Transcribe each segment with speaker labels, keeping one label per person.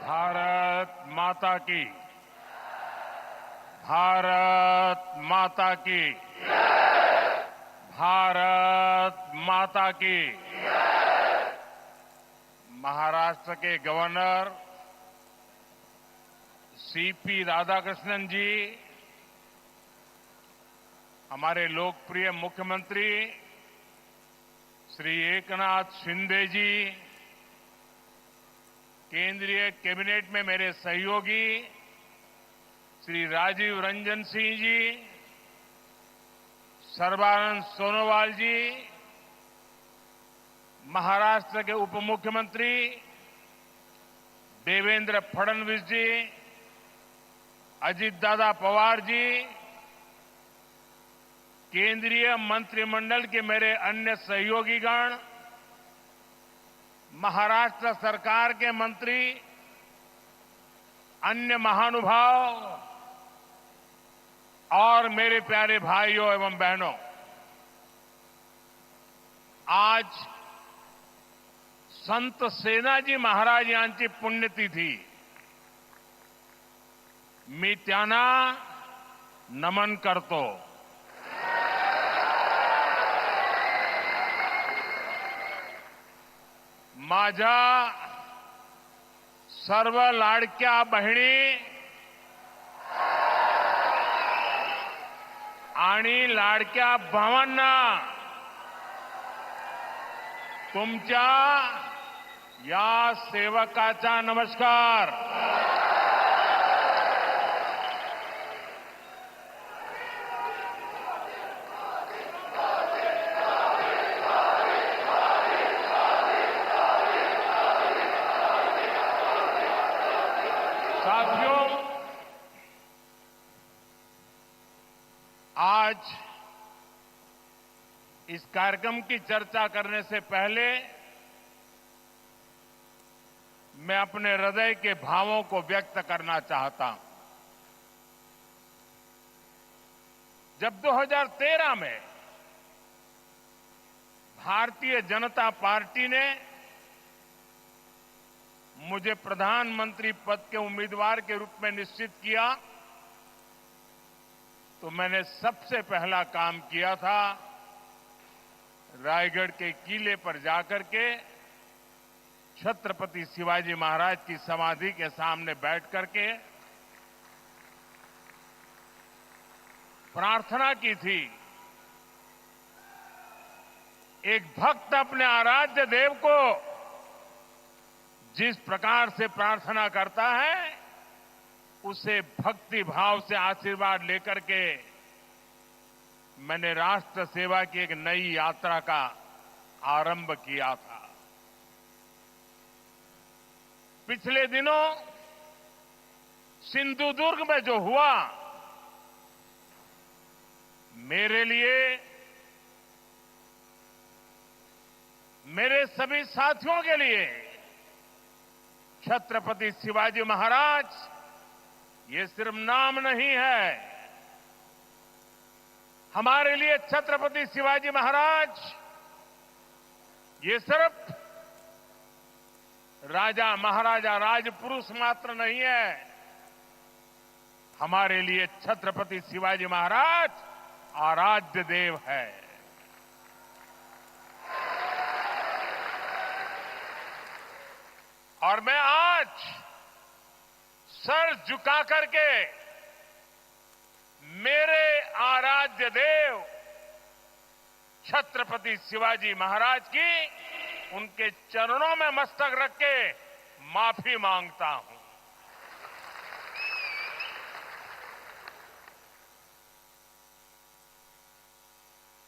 Speaker 1: भारत माता की। भारत माता की। भारत माता की। महाराष्ट्र के गवर्नर सीपी राधाकृष्णन जी, हमारे लोकप्रिय मुख्यमंत्री श्री एकनाथ शिंदे जी, केंद्रीय कैबिनेट में मेरे सहयोगी श्री राजीव रंजन सिंह जी, सर्बानंद सोनोवाल जी, महाराष्ट्र के उप मुख्यमंत्री देवेंद्र फडणवीस जी, अजित दादा पवार जी, केंद्रीय मंत्रिमंडल के मेरे अन्य सहयोगीगण, महाराष्ट्र सरकार के मंत्री, अन्य महानुभाव और मेरे प्यारे भाइयों एवं बहनों, आज संत सेनाजी महाराज यांची पुण्यतिथी। मी त्यांना नमन करतो। माझ्या सर्व लाडक्या बहिणी आणि लाडक्या भावांना तुमच्या या सेवकाचा नमस्कार। साथियों, आज इस कार्यक्रम की चर्चा करने से पहले मैं अपने हृदय के भावों को व्यक्त करना चाहता हूं। जब 2013 में भारतीय जनता पार्टी ने मुझे प्रधानमंत्री पद के उम्मीदवार के रूप में निश्चित किया, तो मैंने सबसे पहला काम किया था रायगढ़ के किले पर जाकर के छत्रपति शिवाजी महाराज की समाधि के सामने बैठ करके प्रार्थना की थी। एक भक्त अपने आराध्य देव को जिस प्रकार से प्रार्थना करता है, उसे भक्ति भाव से आशीर्वाद लेकर के मैंने राष्ट्र सेवा की एक नई यात्रा का आरंभ किया था। पिछले दिनों सिंधुदुर्ग में जो हुआ, मेरे लिए, मेरे सभी साथियों के लिए छत्रपति शिवाजी महाराज ये सिर्फ नाम नहीं है। हमारे लिए छत्रपति शिवाजी महाराज ये सिर्फ राजा महाराजा राजपुरुष मात्र नहीं है। हमारे लिए छत्रपति शिवाजी महाराज आराध्य देव है। और मैं आज सर झुका करके मेरे आराध्य देव छत्रपति शिवाजी महाराज की उनके चरणों में मस्तक रख के माफी मांगता हूं।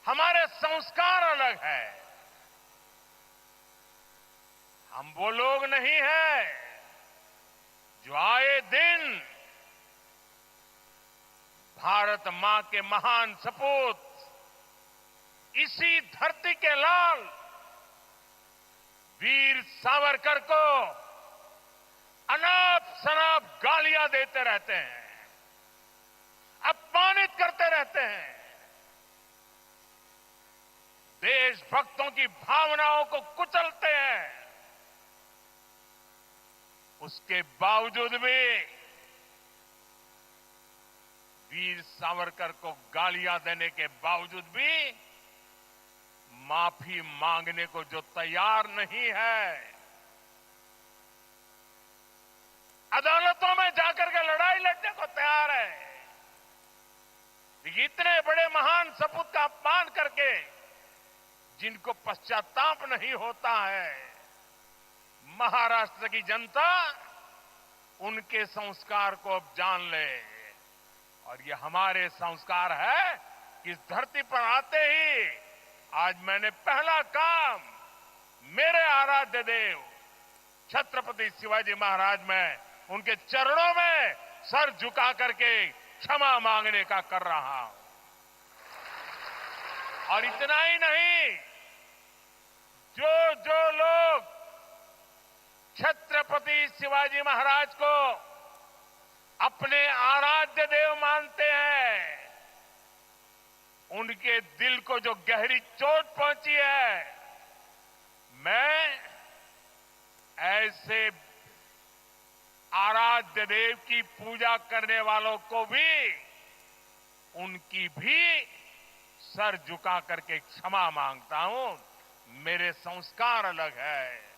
Speaker 1: हमारे संस्कार अलग है। हम वो लोग नहीं हैं जो आए दिन भारत मां के महान सपूत, इसी धरती के लाल वीर सावरकर को अनाप शनाप गालियां देते रहते हैं, अपमानित करते रहते हैं, देशभक्तों की भावनाओं को कुचलते हैं। उसके बावजूद भी वीर सावरकर को गालियां देने के बावजूद भी माफी मांगने को जो तैयार नहीं है, अदालतों में जाकर के लड़ाई लड़ने को तैयार है, इतने बड़े महान सपूत का अपमान करके जिनको पश्चाताप नहीं होता है, महाराष्ट्र की जनता उनके संस्कार को अब जान ले। और ये हमारे संस्कार है कि इस धरती पर आते ही आज मैंने पहला काम मेरे आराध्य देव छत्रपति शिवाजी महाराज में उनके चरणों में सर झुका करके क्षमा मांगने का कर रहा हूं। और इतना ही नहीं, जो लोग छत्रपति शिवाजी महाराज को अपने आराध्य देव मानते हैं, उनके दिल को जो गहरी चोट पहुंची है, मैं ऐसे आराध्य देव की पूजा करने वालों को भी, उनकी भी सर झुका करके क्षमा मांगता हूं। मेरे संस्कार अलग है।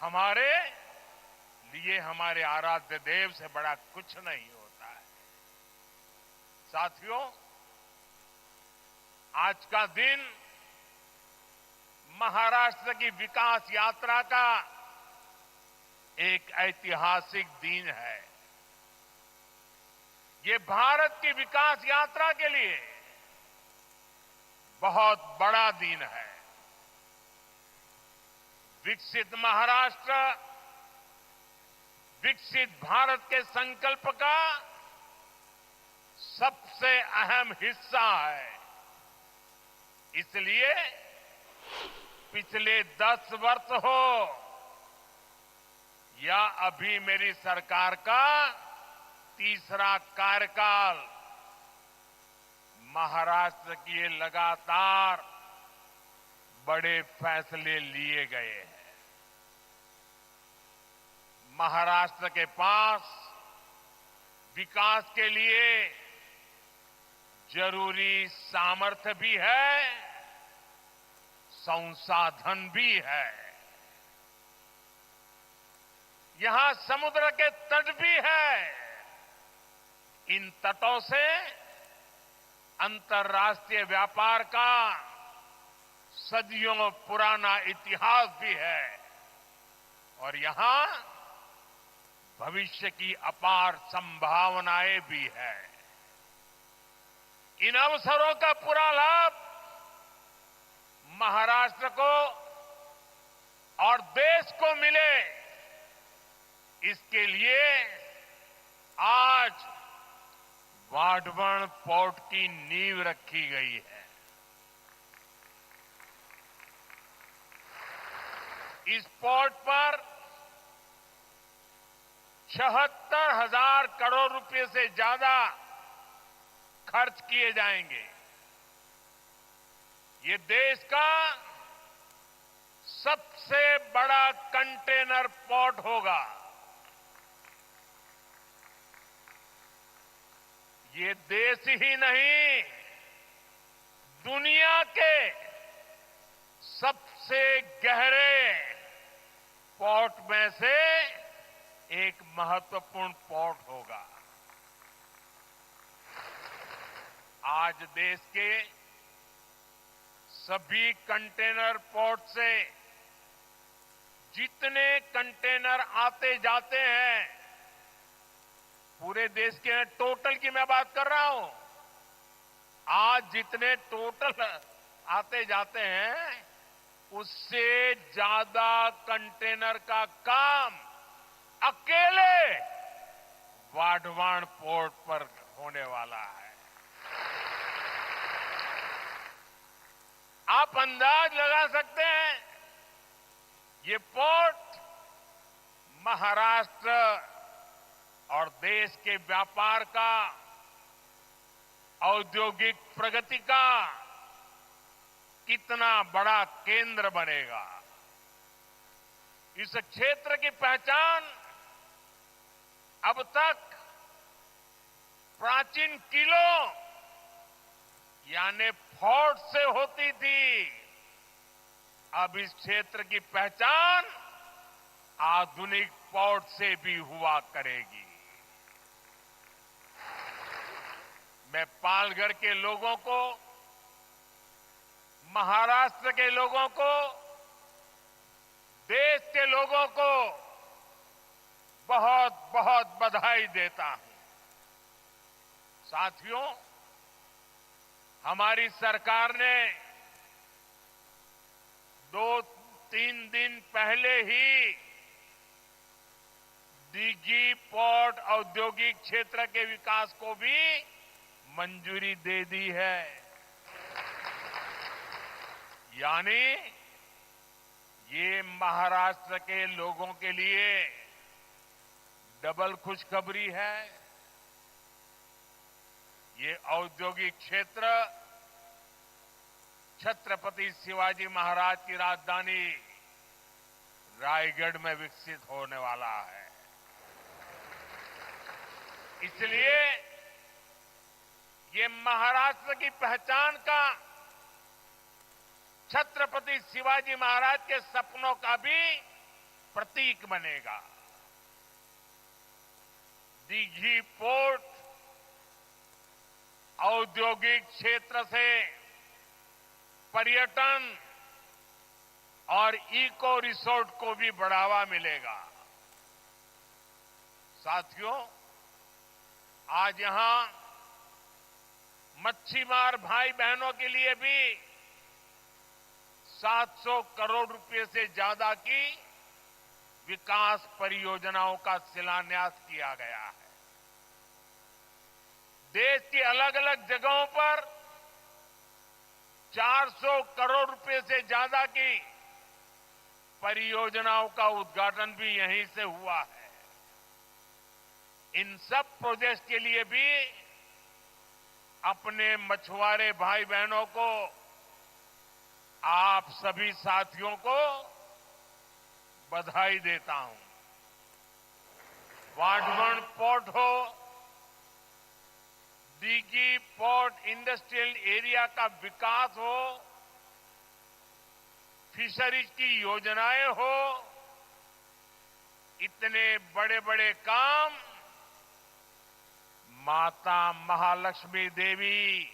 Speaker 1: हमारे लिए हमारे आराध्य देव से बड़ा कुछ नहीं होता है। साथियों, आज का दिन महाराष्ट्र की विकास यात्रा का एक ऐतिहासिक दिन है। ये भारत की विकास यात्रा के लिए बहुत बड़ा दिन है। विकसित महाराष्ट्र, विकसित भारत के संकल्प का सबसे अहम हिस्सा है। इसलिए पिछले 10 वर्ष हो या अभी मेरी सरकार का तीसरा कार्यकाल, महाराष्ट्र के लगातार बड़े फैसले लिए गए हैं। महाराष्ट्र के पास विकास के लिए जरूरी सामर्थ्य भी है, संसाधन भी है। यहां समुद्र के तट भी है। इन तटों से अंतर्राष्ट्रीय व्यापार का सदियों पुराना इतिहास भी है और यहां भविष्य की अपार संभावनाएं भी है। इन अवसरों का पूरा लाभ महाराष्ट्र को और देश को मिले, इसके लिए आज वाढवण पोर्ट की नींव रखी गई है। इस पोर्ट पर 76,000 करोड़ रुपए से ज्यादा खर्च किए जाएंगे। ये देश का सबसे बड़ा कंटेनर पोर्ट होगा। ये देश ही नहीं, दुनिया के सबसे गहरे पोर्ट में से एक महत्वपूर्ण पोर्ट होगा। आज देश के सभी कंटेनर पोर्ट से जितने कंटेनर आते जाते हैं, पूरे देश के टोटल की मैं बात कर रहा हूं, आज जितने टोटल आते जाते हैं उससे ज्यादा कंटेनर का काम अकेले वाढवण पोर्ट पर होने वाला है। आप अंदाज लगा सकते हैं, ये पोर्ट महाराष्ट्र और देश के व्यापार का, औद्योगिक प्रगति का कितना बड़ा केंद्र बनेगा। इस क्षेत्र की पहचान अब तक प्राचीन किलों यानी फोर्ट से होती थी। अब इस क्षेत्र की पहचान आधुनिक पोर्ट से भी हुआ करेगी। मैं पालघर के लोगों को, महाराष्ट्र के लोगों को, देश के लोगों को बहुत बहुत बधाई देता हूं। साथियों, हमारी सरकार ने 2-3 दिन पहले ही दिघी पोर्ट औद्योगिक क्षेत्र के विकास को भी मंजूरी दे दी है। यानी ये महाराष्ट्र के लोगों के लिए डबल खुशखबरी है। ये औद्योगिक क्षेत्र छत्रपति शिवाजी महाराज की राजधानी रायगढ़ में विकसित होने वाला है। इसलिए ये महाराष्ट्र की पहचान का, छत्रपति शिवाजी महाराज के सपनों का भी प्रतीक बनेगा। दिघी पोर्ट औद्योगिक क्षेत्र से पर्यटन और इको रिसोर्ट को भी बढ़ावा मिलेगा। साथियों, आज यहां मच्छीमार भाई बहनों के लिए भी 700 करोड़ रुपए से ज्यादा की विकास परियोजनाओं का शिलान्यास किया गया है। देश की अलग अलग जगहों पर 400 करोड़ रुपए से ज्यादा की परियोजनाओं का उद्घाटन भी यहीं से हुआ है। इन सब प्रोजेक्ट्स के लिए भी अपने मछुआरे भाई बहनों को, आप सभी साथियों को बधाई देता हूं। वाटवन पोर्ट हो, दिघी पोर्ट इंडस्ट्रियल एरिया का विकास हो, फिशरीज की योजनाएं हो, इतने बड़े बड़े काम माता महालक्ष्मी देवी,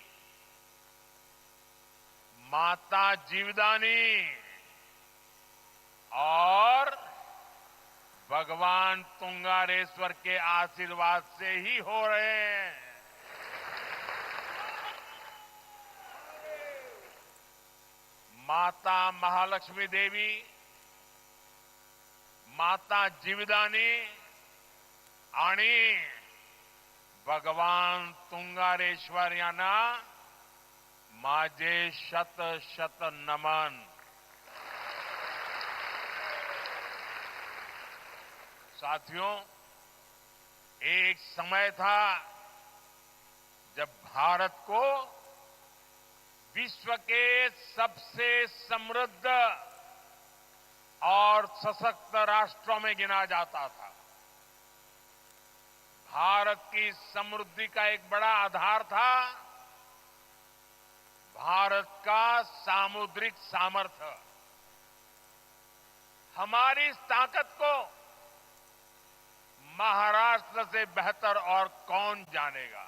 Speaker 1: माता जीवदानी और भगवान तुंगारेश्वर के आशीर्वाद से ही हो रहे हैं। माता महालक्ष्मी देवी, माता जीवदानी आणि भगवान तुंगारेश्वर यांना माझे शत शत नमन। साथियों, एक समय था जब भारत को विश्व के सबसे समृद्ध और सशक्त राष्ट्रों में गिना जाता था। भारत की समृद्धि का एक बड़ा आधार था भारत का सामुद्रिक सामर्थ्य। हमारी इस ताकत को महाराष्ट्र से बेहतर और कौन जानेगा।